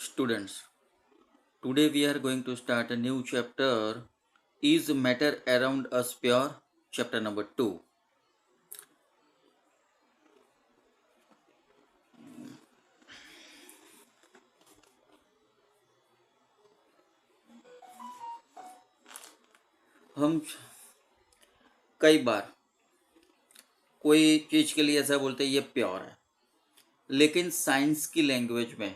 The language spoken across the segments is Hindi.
Students, today we are going to start a new chapter. Is matter around us pure? Chapter number 2. हम कई बार कोई चीज़ के लिए ऐसा बोलते हैं ये प्योर है, लेकिन साइंस की लैंग्वेज में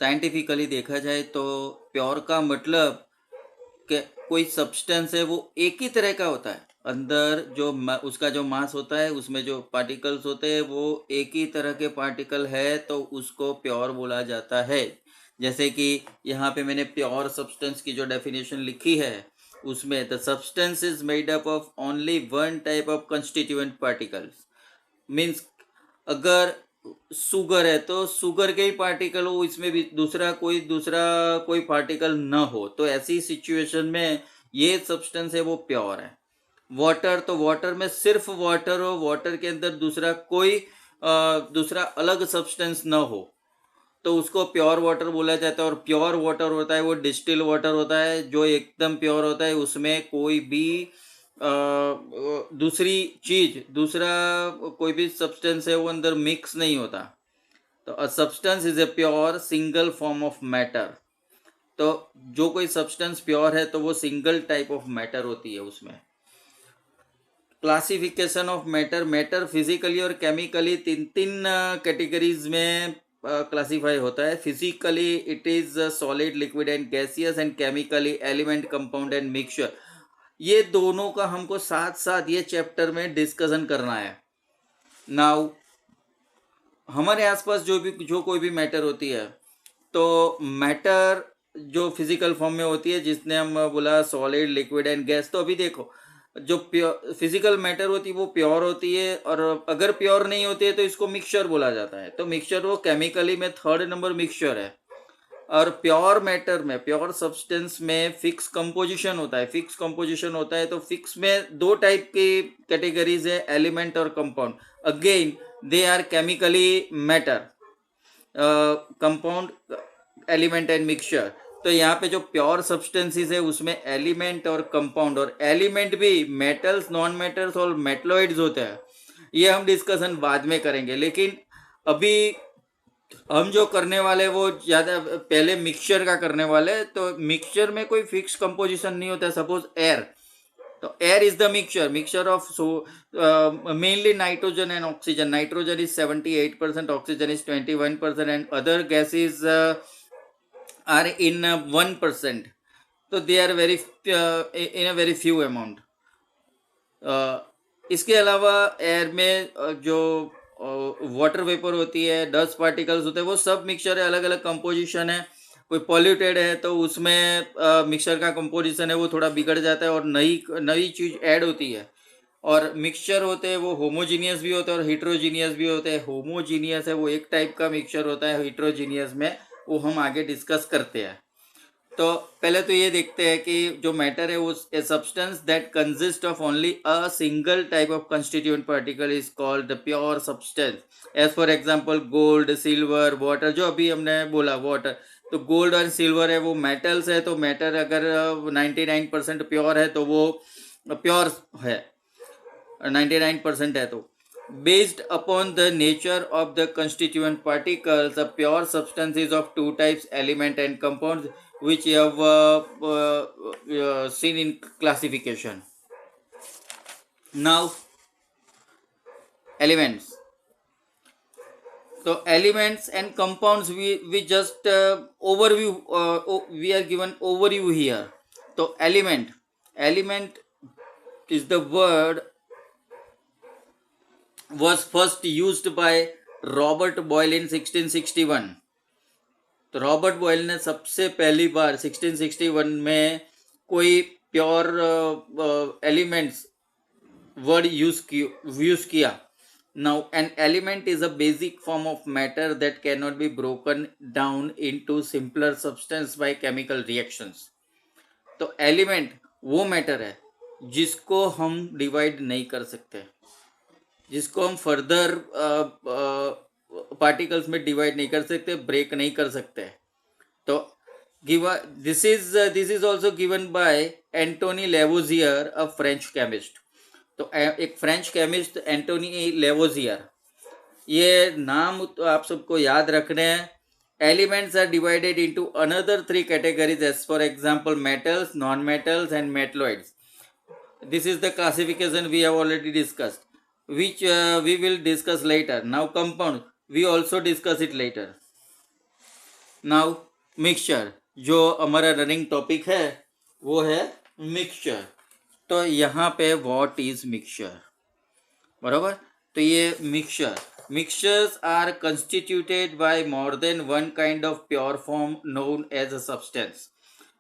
साइंटिफिकली देखा जाए तो प्योर का मतलब कि कोई सब्सटेंस है वो एक ही तरह का होता है। अंदर जो उसका जो मास होता है, उसमें जो पार्टिकल्स होते हैं वो एक ही तरह के पार्टिकल है, तो उसको प्योर बोला जाता है। जैसे कि यहाँ पे मैंने प्योर सब्सटेंस की जो डेफिनेशन लिखी है, उसमें the substance is made up of only one type of constituent particles. Means अगर शुगर है तो शुगर के ही पार्टिकल हो, इसमें भी दूसरा कोई पार्टिकल ना हो, तो ऐसी सिचुएशन में ये सब्सटेंस है वो प्योर है। वाटर, तो वाटर में सिर्फ वाटर हो, वाटर के अंदर दूसरा अलग सब्सटेंस ना हो, तो उसको प्योर वाटर बोला जाता है। और प्योर वाटर होता है वो डिस्टिल वाटर होता है, जो एकदम प्योर होता है, उसमें कोई भी दूसरा कोई भी सब्सटेंस है वो अंदर मिक्स नहीं होता। तो a substance is a pure single form of matter. तो जो कोई सब्सटेंस प्योर है तो वो सिंगल टाइप ऑफ मैटर होती है उसमें। Classification of matter, matter physically और केमिकली तीन तीन कैटेगरीज में क्लासीफाई होता है। Physically it is solid, liquid and gaseous, and chemically element, compound and mixture. ये दोनों का हमको साथ साथ ये चैप्टर में डिस्कशन करना है। नाउ हमारे आसपास जो कोई भी मैटर होती है, तो मैटर जो फिजिकल फॉर्म में होती है, जिसने हम बोला सॉलिड, लिक्विड एंड गैस, तो अभी देखो जो प्योर फिजिकल मैटर होती है वो प्योर होती है, और अगर प्योर नहीं होती है तो इसको मिक्सचर बोला जाता है। तो मिक्सचर वो केमिकली में थर्ड नंबर मिक्सचर है। और प्योर मैटर में, प्योर सब्सटेंस में फिक्स कंपोजिशन होता है। फिक्स कंपोजिशन होता है तो फिक्स में दो टाइप की कैटेगरीज है, एलिमेंट और compound. Again they are chemically matter, compound, element and mixture. तो यहाँ पे जो प्योर सब्सटेंसेस है उसमें एलिमेंट और कंपाउंड, और एलिमेंट भी मेटल्स, नॉन मेटल्स और मेटलॉइड्स होते हैं। ये हम डिस्कशन बाद में करेंगे, लेकिन अभी हम जो करने वाले वो ज्यादा पहले मिक्सचर का करने वाले। तो मिक्सचर में कोई फिक्स कंपोजिशन नहीं होता। सपोज एयर, तो air is the mixture of mainly nitrogen and oxygen. Nitrogen is 78%, oxygen is 21%, and other gases are in 1%। तो they are very in a very few amount. इसके अलावा एयर में जो वाटर वेपर होती है, डस्ट पार्टिकल्स होते हैं, वो सब मिक्सचर है, अलग अलग कंपोजिशन है। कोई पॉल्यूटेड है तो उसमें मिक्सचर का कंपोजिशन है वो थोड़ा बिगड़ जाता है और नई नई चीज़ ऐड होती है। और मिक्सचर होते हैं वो होमोजीनियस भी होते हैं और हिट्रोजीनियस भी होते हैं। होमोजीनियस है वो एक टाइप का मिक्सचर होता है, हिट्रोजीनियस में वो हम आगे डिस्कस करते हैं। तो पहले तो ये देखते हैं कि जो मैटर है वो a substance that consist of only a single type of constituent particle is called the pure substance. As for example gold, silver, water, जो अभी हमने बोला वाटर। तो गोल्ड और सिल्वर है वो मेटल्स है, तो मैटर अगर 99% प्योर है तो वो प्योर है, 99% है। तो based upon the nature of the constituent particles, the pure substance is of two types, element and compounds, which you have seen in classification. Now elements, so elements and compounds we just overview, we are given overview here. So element is the word was first used by Robert Boyle in 1661. तो रॉबर्ट बॉयल ने सबसे पहली बार 1661 में कोई प्योर एलिमेंट्स वर्ड यूज किया। Now an element is a basic form of matter that can not be broken down into simpler substance by chemical reactions. तो एलिमेंट वो मैटर है जिसको हम डिवाइड नहीं कर सकते, जिसको हम फर्दर पार्टिकल्स में डिवाइड नहीं कर सकते, ब्रेक नहीं कर सकते। तो this is also given by Antoine Lavoisier, a French chemist. तो एक फ्रेंच केमिस्ट एंटोनी लेवोजियर, ये नाम तो आप सबको याद रखने हैं। Elements are divided into another three categories as for example metals, non metals and metalloids. This is the classification we have already discussed, which we will discuss later. Now compound, we also discuss it later. Now mixture, जो हमारा रनिंग टॉपिक है वो है मिक्सचर। तो यहाँ पे व्हाट इज मिक्सचर, बराबर। तो ये mixtures are constituted by more than one kind of pure form known as a substance.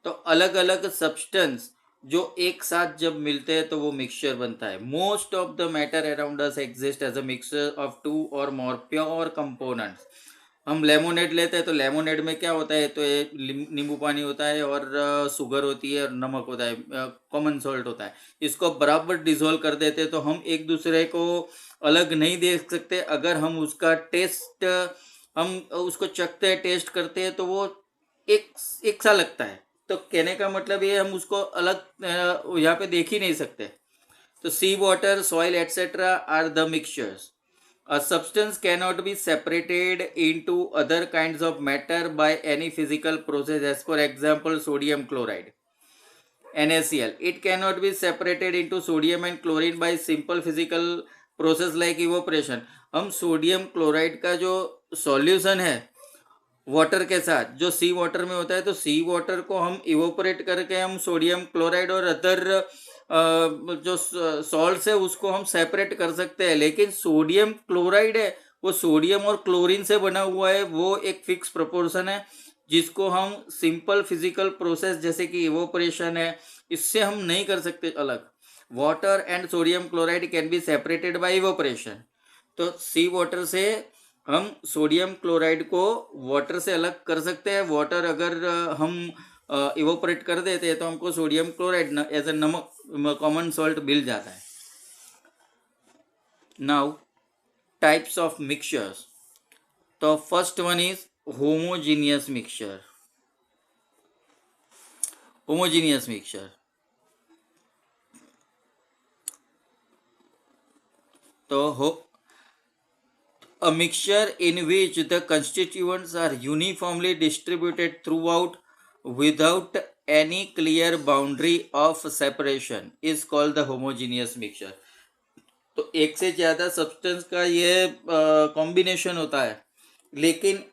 तो अलग अलग सब्सटेंस जो एक साथ जब मिलते हैं तो वो मिक्सचर बनता है। Most of the matter around us exist as a mixture of two or more pure components. हम लेमोनेड लेते हैं तो लेमोनेड में क्या होता है, तो ये नींबू पानी होता है और शुगर होती है और नमक होता है, कॉमन सॉल्ट होता है। इसको बराबर डिसॉल्व कर देते हैं तो हम एक दूसरे को अलग नहीं देख सकते। अगर हम उसका टेस्ट, हम उसको चखते हैं, टेस्ट करते हैं तो वो एक सा लगता है। तो कहने का मतलब ये हम उसको अलग यहाँ पे देख ही नहीं सकते। तो sea water, soil etcetera are the mixtures. A substance cannot be separated into other kinds of matter by any physical process, as for example sodium chloride, NaCl. It cannot be separated into sodium and chlorine by simple physical process like evaporation. हम सोडियम क्लोराइड का जो सॉल्यूशन है वाटर के साथ, जो सी वाटर में होता है, तो सी वाटर को हम इवोपरेट करके हम सोडियम क्लोराइड और अदर जो सॉल्ट है उसको हम सेपरेट कर सकते हैं। लेकिन सोडियम क्लोराइड है वो सोडियम और क्लोरीन से बना हुआ है, वो एक फिक्स प्रोपोर्शन है जिसको हम सिंपल फिजिकल प्रोसेस जैसे कि इवोपरेशन है, इससे हम नहीं कर सकते अलग। Water and sodium chloride can be separated by evaporation. तो सी वाटर से हम सोडियम क्लोराइड को वाटर से अलग कर सकते हैं। वाटर अगर हम इवोपरेट कर देते हैं तो हमको सोडियम क्लोराइड एज ए नमक कॉमन सॉल्ट मिल जाता है। Now types of mixtures. तो first one is homogeneous mixture. Homogeneous mixture, तो a mixture in which the constituents are uniformly distributed throughout without any clear boundary of separation is called the homogeneous mixture। तो एक से ज्यादा सब्सटेंस का ये कॉम्बिनेशन होता है, लेकिन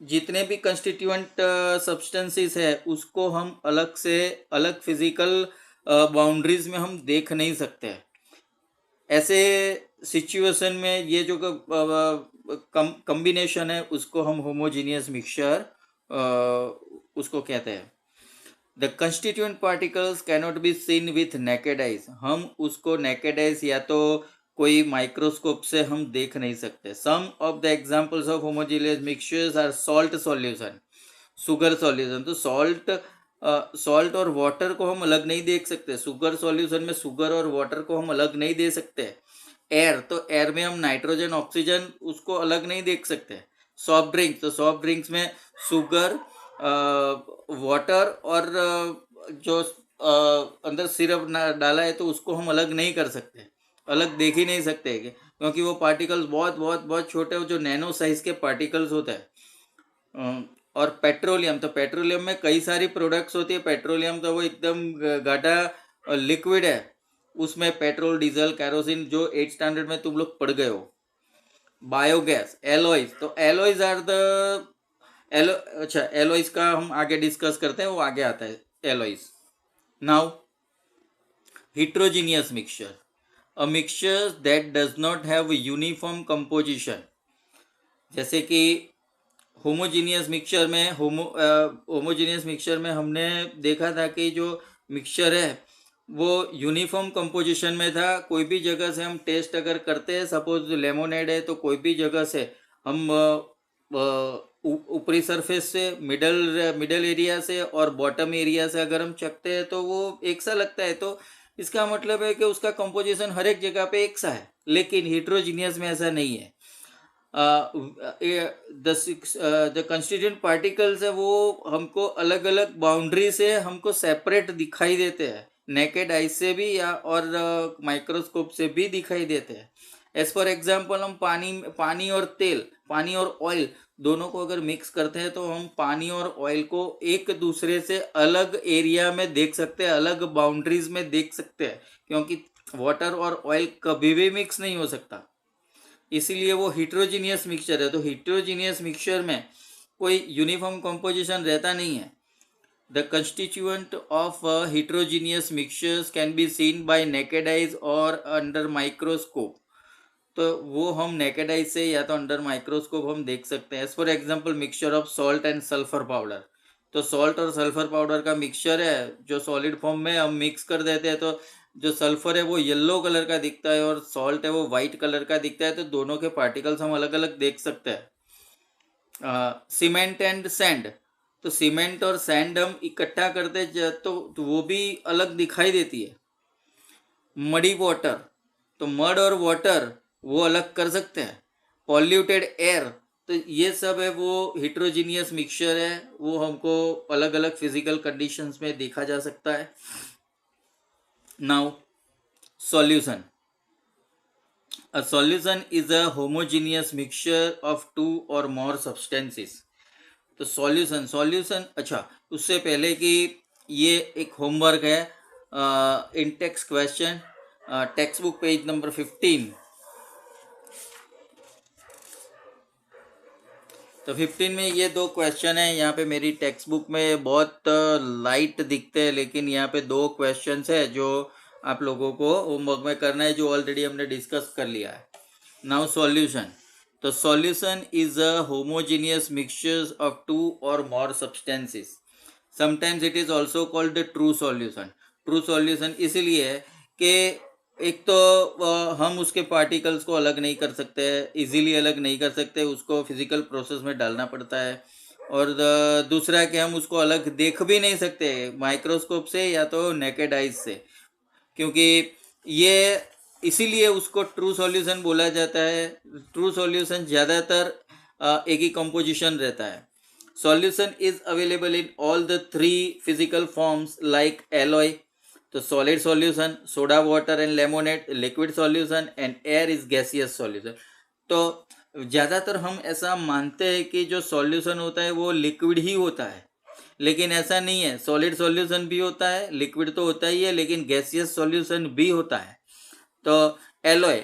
जितने भी कंस्टिट्यूएंट सब्सटेंसेस है उसको हम अलग से अलग फिजिकल बाउंड्रीज में हम देख नहीं सकते। ऐसे सिचुएशन में ये जो कॉम्बिनेशन है उसको हम होमोजीनियस मिक्सचर उसको कहते हैं। The constituent particles cannot be seen with naked eyes. हम उसको नेकेड आइज या तो कोई माइक्रोस्कोप से हम देख नहीं सकते। Some of the examples of homogeneous mixtures are salt solution, sugar solution. तो सॉल्ट और वाटर को हम अलग नहीं देख सकते। शुगर सॉल्यूशन में शुगर और वाटर को हम अलग नहीं दे सकते। एयर, तो एयर में हम नाइट्रोजन ऑक्सीजन उसको अलग नहीं देख सकते। सॉफ्ट ड्रिंक्स, तो सॉफ्ट ड्रिंक्स में शुगर, वाटर और जो अंदर सिरप डाला है तो उसको हम अलग नहीं कर सकते, अलग देख ही नहीं सकते क्योंकि वो पार्टिकल्स बहुत बहुत बहुत छोटे जो नैनो साइज के पार्टिकल्स होते हैं। और पेट्रोलियम, तो पेट्रोलियम में कई सारी प्रोडक्ट्स होती है। पेट्रोलियम तो वो एकदम गाढ़ा लिक्विड है, उसमें पेट्रोल, डीजल, कैरोसिन जो 8th स्टैंडर्ड में तुम लोग पढ़ गए हो। बायोगैस, एलॉयज, तो एलॉयज आर द अच्छा एलॉयज का हम आगे डिस्कस करते हैं, वो आगे आता है alloys. Now heterogeneous mixture, a mixture that does not have uniform composition. जैसे कि होमोजीनियस मिक्सचर में हमने देखा था कि जो मिक्सचर है वो यूनिफॉर्म कंपोजिशन में था। कोई भी जगह से हम टेस्ट अगर करते हैं, सपोज लेमोनेड है तो कोई भी जगह से हम ऊपरी सरफेस से, मिडल एरिया से और बॉटम एरिया से अगर हम चखते हैं तो वो एक सा लगता है। तो इसका मतलब है कि उसका कंपोजिशन हर एक जगह पे एक सा है, लेकिन हिट्रोजीनियस में ऐसा नहीं है। द कंस्टिट्यूएंट पार्टिकल्स है वो हमको अलग अलग बाउंड्री से हमको सेपरेट दिखाई देते हैं, नेकेड आई से भी या और माइक्रोस्कोप से भी दिखाई देते हैं। एज फॉर एग्जाम्पल हम पानी और तेल, पानी और ऑयल दोनों को अगर मिक्स करते हैं तो हम पानी और ऑयल को एक दूसरे से अलग एरिया में देख सकते हैं, अलग बाउंड्रीज में देख सकते हैं, क्योंकि वाटर और ऑयल कभी भी मिक्स नहीं हो सकता, इसीलिए वो हिट्रोजीनियस मिक्सचर है। तो हिट्रोजीनियस मिक्सचर में कोई यूनिफॉर्म कंपोजिशन रहता नहीं है। The constituent of heterogeneous mixtures can be seen by naked eyes और अंडर माइक्रोस्कोप। तो वो हम नेकेड आइज से या तो अंडर माइक्रोस्कोप हम देख सकते हैं। As for example mixture of salt and sulphur powder. तो सॉल्ट और सल्फर पाउडर का मिक्सचर है जो सॉलिड फॉर्म में हम मिक्स कर देते हैं, तो जो सल्फर है वो येलो कलर का दिखता है और सॉल्ट है वो वाइट कलर का दिखता है, तो दोनों के पार्टिकल्स हम अलग अलग देख सकते हैं। Cement and sand. तो सीमेंट और सैंड हम इकट्ठा करते तो वो भी अलग दिखाई देती है। मडी वाटर, तो मड और वाटर वो अलग कर सकते हैं। पॉल्यूटेड एयर, तो ये सब है वो हिट्रोजीनियस मिक्सचर है, वो हमको अलग अलग फिजिकल कंडीशंस में देखा जा सकता है। Now solution. A solution is a homogeneous mixture of two or more substances. तो सॉल्यूशन अच्छा, उससे पहले कि ये एक होमवर्क है, in text question, textbook page number 15। तो 15 में ये दो क्वेश्चन है। यहाँ पे मेरी टेक्स्ट बुक में बहुत लाइट दिखते हैं, लेकिन यहाँ पे दो क्वेश्चन है जो आप लोगों को होमवर्क में करना है, जो ऑलरेडी हमने डिस्कस कर लिया है। Now solution. तो solution is a homogeneous mixtures of two or more substances. Sometimes it is also called true solution. True solution इसीलिए है कि एक तो हम उसके पार्टिकल्स को अलग नहीं कर सकते, इजीली अलग नहीं कर सकते, उसको फिजिकल प्रोसेस में डालना पड़ता है। और दूसरा है कि हम उसको अलग देख भी नहीं सकते माइक्रोस्कोप से या तो नेकेड आइज से, क्योंकि ये इसीलिए उसको ट्रू सॉल्यूशन बोला जाता है। ट्रू सॉल्यूशन ज़्यादातर एक ही कंपोजिशन रहता है। Solution is available in all the three physical forms like alloy, तो solid solution, soda water and lemonade, liquid solution, and air is gaseous solution. तो ज़्यादातर हम ऐसा मानते हैं कि जो सॉल्यूशन होता है वो लिक्विड ही होता है, लेकिन ऐसा नहीं है। सॉलिड सॉल्यूशन भी होता है, लिक्विड तो होता ही है, लेकिन गैसियस सॉल्यूशन भी होता है। तो एलॉय,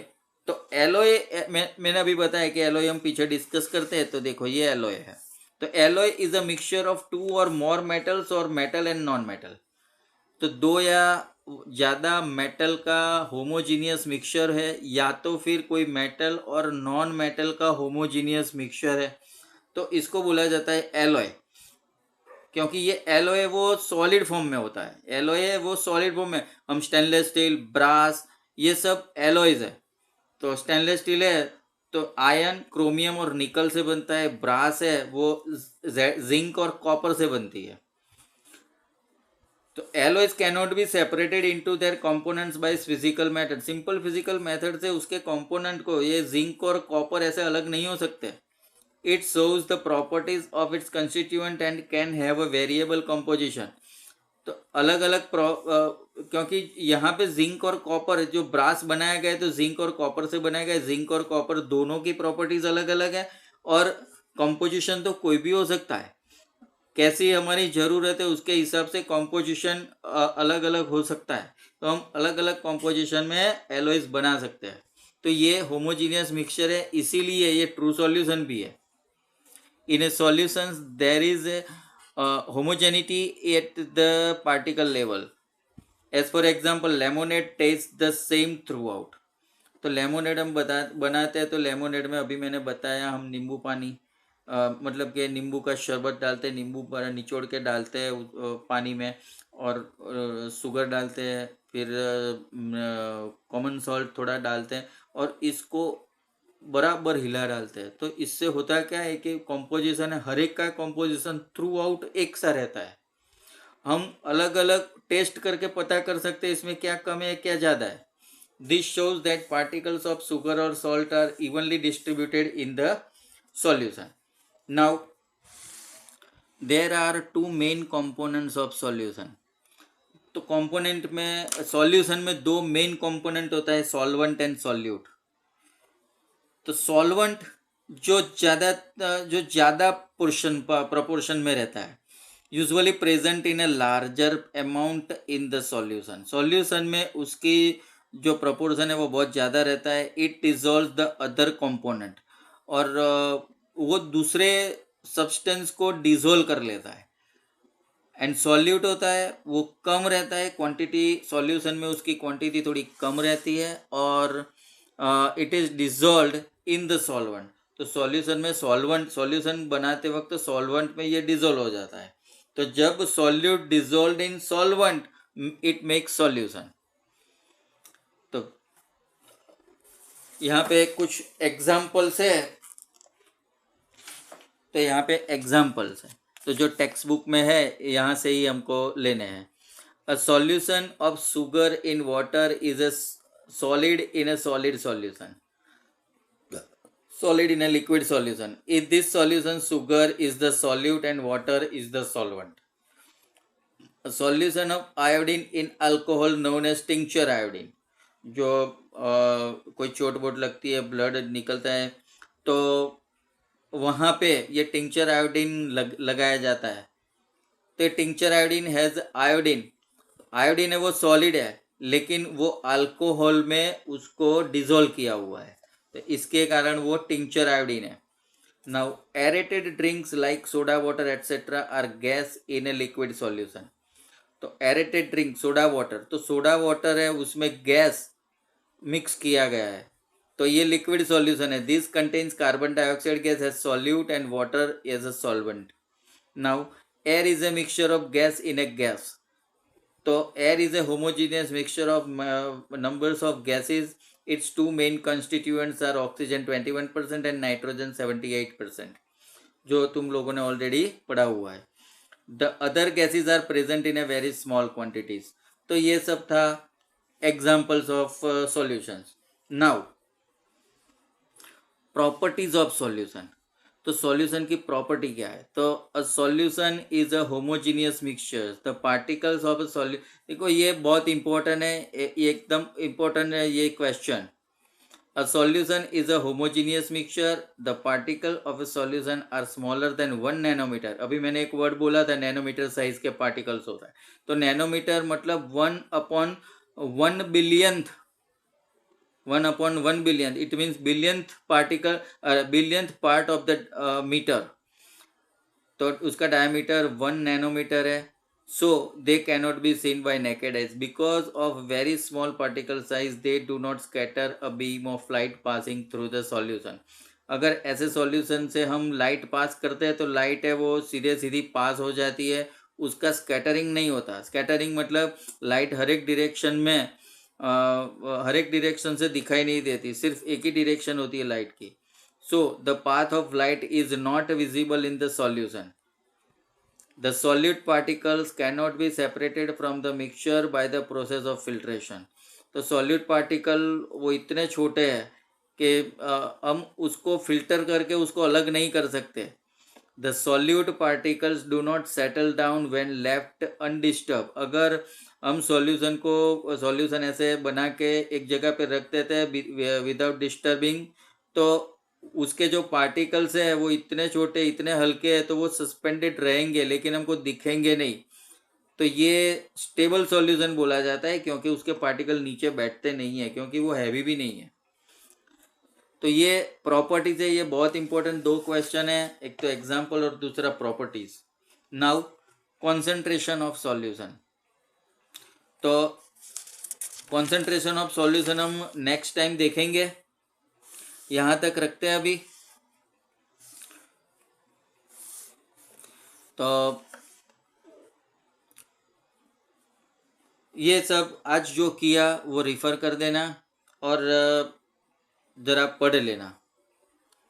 तो एलॉय मैंने अभी बताया कि एलॉय हम पीछे डिस्कस करते हैं। तो देखो ये एलॉय है। तो alloy is a mixture of two or more metals or metal and non metal. तो दो या ज़्यादा मेटल का होमोजीनियस मिक्सचर है, या तो फिर कोई मेटल और नॉन मेटल का होमोजीनियस मिक्सचर है, तो इसको बोला जाता है एलॉय। क्योंकि ये एलॉय वो सॉलिड फॉर्म में होता है, एलॉय है वो सॉलिड फॉर्म में। हम स्टेनलेस स्टील, ब्रास, ये सब एलॉयज है। तो स्टेनलेस स्टील है तो आयरन, क्रोमियम और निकल से बनता है। ब्रास है वो जिंक और कॉपर से बनती है। तो alloys cannot be separated into their components by physical method. Simple physical method से उसके कंपोनेंट को, ये जिंक और कॉपर ऐसे अलग नहीं हो सकते। It shows the properties of its constituent and can have a variable composition. तो अलग अलग क्योंकि यहाँ पे जिंक और कॉपर, जो ब्रास बनाया गया है तो जिंक और कॉपर से बनाया गया है। जिंक और कॉपर दोनों की प्रॉपर्टीज अलग अलग है, और कंपोजिशन तो कोई भी हो सकता है। कैसी हमारी ज़रूरत है उसके हिसाब से कंपोजिशन अलग अलग हो सकता है। तो हम अलग अलग कंपोजिशन में एलॉयज बना सकते हैं। तो ये होमोजीनियस मिक्सचर है, इसीलिए ये ट्रू सॉल्यूशन भी है। In a solutions there is a homogeneity at the particle level. As for example, lemonade tastes the same throughout. तो लेमोनेड हम बनाते हैं, तो लेमोनेड में अभी मैंने बताया हम नींबू पानी, मतलब कि नींबू का शरबत डालते हैं, नींबू पर निचोड़ के डालते हैं पानी में, और शुगर डालते हैं, फिर कॉमन सॉल्ट थोड़ा डालते हैं, और इसको बराबर हिला डालते हैं। तो इससे होता क्या है कि कंपोजिशन है, हर एक का कंपोजिशन थ्रू आउट एक सा रहता है। हम अलग अलग टेस्ट करके पता कर सकते हैं इसमें क्या कम है क्या ज़्यादा है। This shows that particles of sugar or salt are evenly distributed in the solution. Now, there are two main components of solution. तो कंपोनेंट में सॉल्यूशन में दो मेन कंपोनेंट होता है, सॉल्वेंट एंड सॉल्यूट. तो सॉल्वेंट जो ज़्यादा पोर्शन प्रोपोर्शन में रहता है, usually present in a larger amount in the solution. Solution में उसकी जो प्रोपोर्शन है वो बहुत ज़्यादा रहता है. It dissolve the other component, और वो दूसरे सब्सटेंस को डिजोल्व कर लेता है. एंड सॉल्यूट होता है वो कम रहता है, क्वांटिटी सॉल्यूशन में उसकी क्वांटिटी थोड़ी कम रहती है, और it is dissolved in the solvent. तो सॉल्यूशन में सॉल्यूशन बनाते वक्त सॉल्वेंट में ये डिजोल्व हो जाता है. तो जब solute dissolve in solvent, it makes solution. तो यहाँ पे कुछ एग्जाम्पल्स है. तो यहाँ पे एग्जाम्पल्स है, तो जो टेक्स्ट बुक में है यहाँ से ही हमको लेने हैं. A solution of sugar in water is a solid in a solid solution, solid in a liquid solution. In this solution, sugar is the solute and water is the solvent. A solution of iodine in alcohol known as tincture iodine. जो कोई चोट वोट लगती है, ब्लड निकलता है, तो वहाँ पे ये टिंक्चर आयोडीन लगाया जाता है. तो ये टिंक्चर आयोडीन हैज़ आयोडीन है वो सॉलिड है, लेकिन वो अल्कोहल में उसको डिजोल्व किया हुआ है, तो इसके कारण वो टिंक्चर आयोडीन है. Now aerated drinks like soda water etcetera are gas in a liquid solution. तो एरेटेड ड्रिंक सोडा वाटर, तो सोडा वाटर है उसमें गैस मिक्स किया गया है, तो ये लिक्विड सॉल्यूशन है. This contains carbon dioxide gas as solute and water as a solvent. Now air is a mixture of gas in a gas. तो air is a homogeneous mixture of numbers of gases. its two main constituents are oxygen 21% and nitrogen 78%, जो तुम लोगों ने ऑलरेडी पढ़ा हुआ है. The other gases are present in a very small quantities. तो ये सब था examples of solutions. Now properties of solution. तो सॉल्यूशन की प्रॉपर्टी क्या है? तो a solution is a homogeneous mixture. The particles of a solution, देखो ये बहुत इंपॉर्टेंट है, ये एकदम इंपॉर्टेंट है ये question. A solution is a homogeneous mixture. The particle of a solution are smaller than 1 nanometre. अभी मैंने एक वर्ड बोला था, नैनोमीटर साइज के पार्टिकल्स होता है. तो नैनोमीटर मतलब 1/1 billionth, 1/1 billion. It means billionth particle, billionth part of the meter. तो उसका डायमीटर 1 नैनोमीटर है. So they cannot be seen by naked eyes because of very small particle size. They do not scatter a beam of light passing through the solution. अगर ऐसे सॉल्यूशन से हम लाइट पास करते हैं तो लाइट है वो सीधे सीधी पास हो जाती है, उसका स्कैटरिंग नहीं होता. स्कैटरिंग मतलब लाइट हर एक डिरेक्शन में हर एक डिरेक्शन से दिखाई नहीं देती, सिर्फ एक ही डिरेक्शन होती है लाइट की. So the path of light is not visible in the solution. The solute particles can not be separated from the mixture by the process of filtration. तो सॉल्यूट पार्टिकल वो इतने छोटे हैं कि हम उसको फिल्टर करके उसको अलग नहीं कर सकते. The solute particles do not settle down when left undisturb. अगर हम सॉल्यूशन ऐसे बना के एक जगह पे रख देते हैं विदाउट डिस्टर्बिंग, तो उसके जो पार्टिकल्स हैं वो इतने छोटे इतने हल्के हैं, तो वो सस्पेंडेड रहेंगे लेकिन हमको दिखेंगे नहीं. तो ये स्टेबल सॉल्यूशन बोला जाता है, क्योंकि उसके पार्टिकल नीचे बैठते नहीं है, क्योंकि वो हैवी भी नहीं है. तो ये प्रॉपर्टीज है, ये बहुत इंपॉर्टेंट दो क्वेश्चन है, एक तो एग्जाम्पल और दूसरा properties. Now concentration of solution. तो कॉन्सेंट्रेशन ऑफ सॉल्यूशन हम नेक्स्ट टाइम देखेंगे. यहां तक रखते हैं अभी. तो ये सब आज जो किया वो रिफर कर देना और जरा पढ़ लेना.